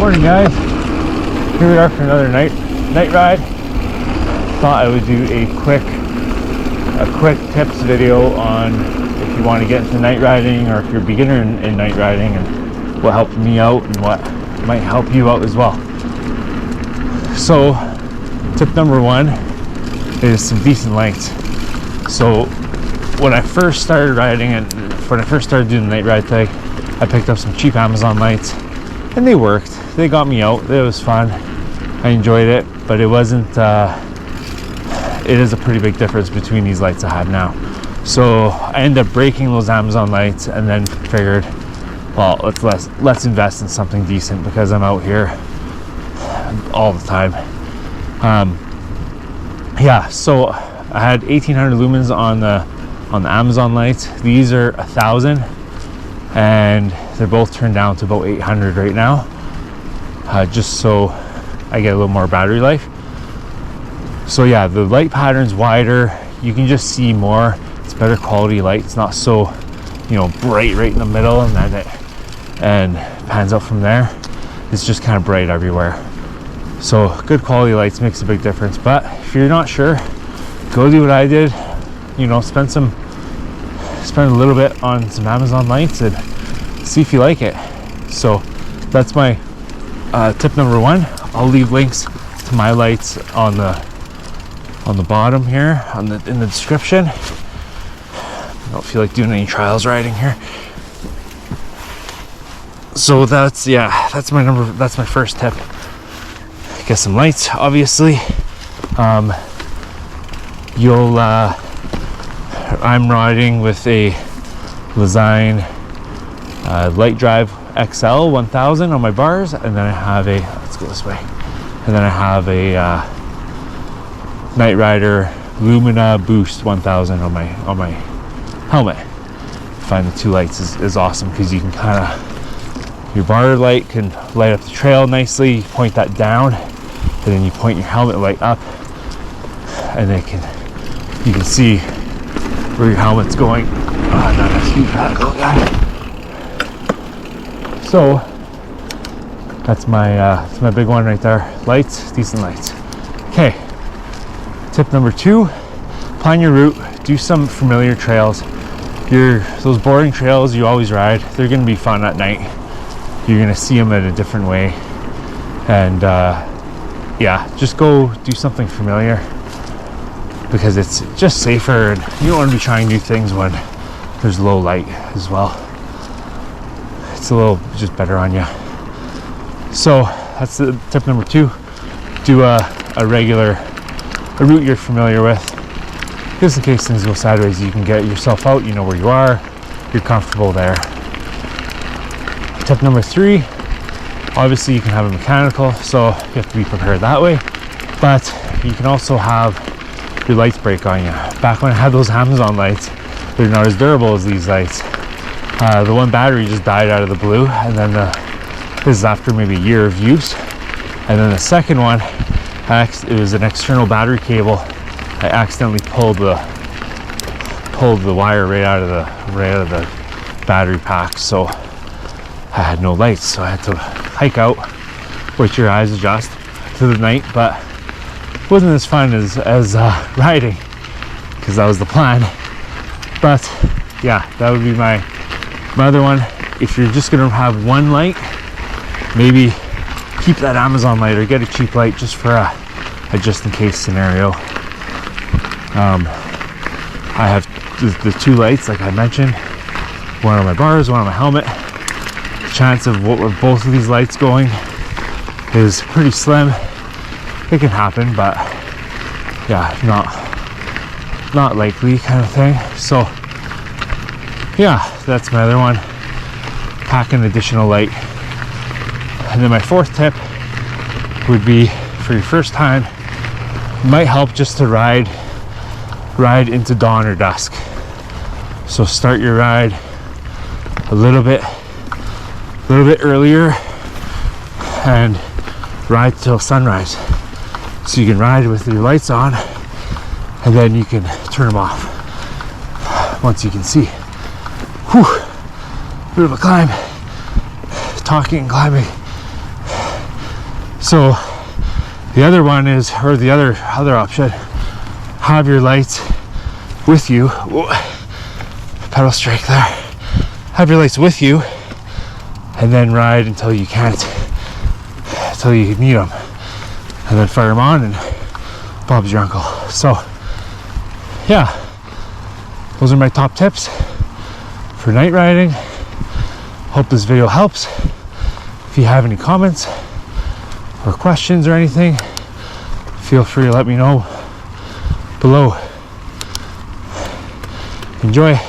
Morning guys, here we are for another night ride. Thought I would do a quick tips video on if you want to get into night riding, or if you're a beginner in night riding, and what helped me out and what might help you out as well. So tip number one is some decent lights. So when I first started riding and when I first started doing the night ride thing, I picked up some cheap Amazon lights and they worked. They got me out. It was fun. I enjoyed it, but it wasn't it is a pretty big difference between these lights I have now. So I ended up breaking those Amazon lights and then figured, well, let's invest in something decent because I'm out here all the time. Yeah, so I had 1800 lumens on the Amazon lights. These are 1000 and they're both turned down to about 800 right now, just so I get a little more battery life. So yeah, the light pattern's wider, you can just see more. It's better quality light. It's not so, bright right in the middle and then it pans out from there. It's just kind of bright everywhere. So good quality lights makes a big difference. But if you're not sure, go do what I did. Spend a little bit on some Amazon lights and see if you like it. So that's my tip number one. I'll leave links to my lights on the bottom here in the description. I don't feel like doing any trials riding here. So that's my first tip. Get some lights, obviously. I'm riding with a Lezyne Light Drive XL 1000 on my bars, and then I have let's go this way, and then I have a Night Rider Lumina Boost 1000 on my helmet. I find the two lights is awesome because you can your bar light can light up the trail nicely. You point that down, and then you point your helmet light up, and you can see where your helmet's going. Oh, not a huge radical guy. So that's my big one right there. Lights, decent lights. Okay. Tip number two: plan your route. Do some familiar trails. Those boring trails you always ride, they're going to be fun at night. You're going to see them in a different way, and just go do something familiar, because it's just safer, and you don't want to be trying new things when there's low light as well. It's a little just better on you. So that's the tip number two. Do a route you're familiar with, just in case things go sideways. You can get yourself out, you know where you are, you're comfortable there. Tip number three, obviously you can have a mechanical, so you have to be prepared that way, but you can also have your lights break on you. Back when I had those Amazon lights, they're not as durable as these lights. The one battery just died out of the blue, and then this is after maybe a year of use. And then the second one, it was an external battery cable. I accidentally pulled the wire right out of the battery pack, so I had no lights. So I had to hike out, which your eyes adjust to the night, but it wasn't as fun as riding, because that was the plan. But yeah, that would be my other one. If you're just gonna have one light, maybe keep that Amazon light or get a cheap light just for a just in case scenario. I have the two lights like I mentioned, one on my bars, one on my helmet. The chance of both of these lights going is pretty slim. It can happen, but yeah, not likely kind of thing. So yeah, that's my other one. Pack an additional light. And then my fourth tip would be, for your first time, it might help just to ride into dawn or dusk. So start your ride a little bit earlier and ride till sunrise. So you can ride with your lights on, and then you can turn them off once you can see. Whew, bit of a climb. Talking and climbing So the other one is, or the other option, have your lights with you. Whoa, pedal strike there. Have your lights with you and then ride until you can't, until you need them, and then fire them on and Bob's your uncle. So yeah, those are my top tips for night riding. Hope this video helps. If you have any comments or questions or anything, feel free to let me know below. Enjoy.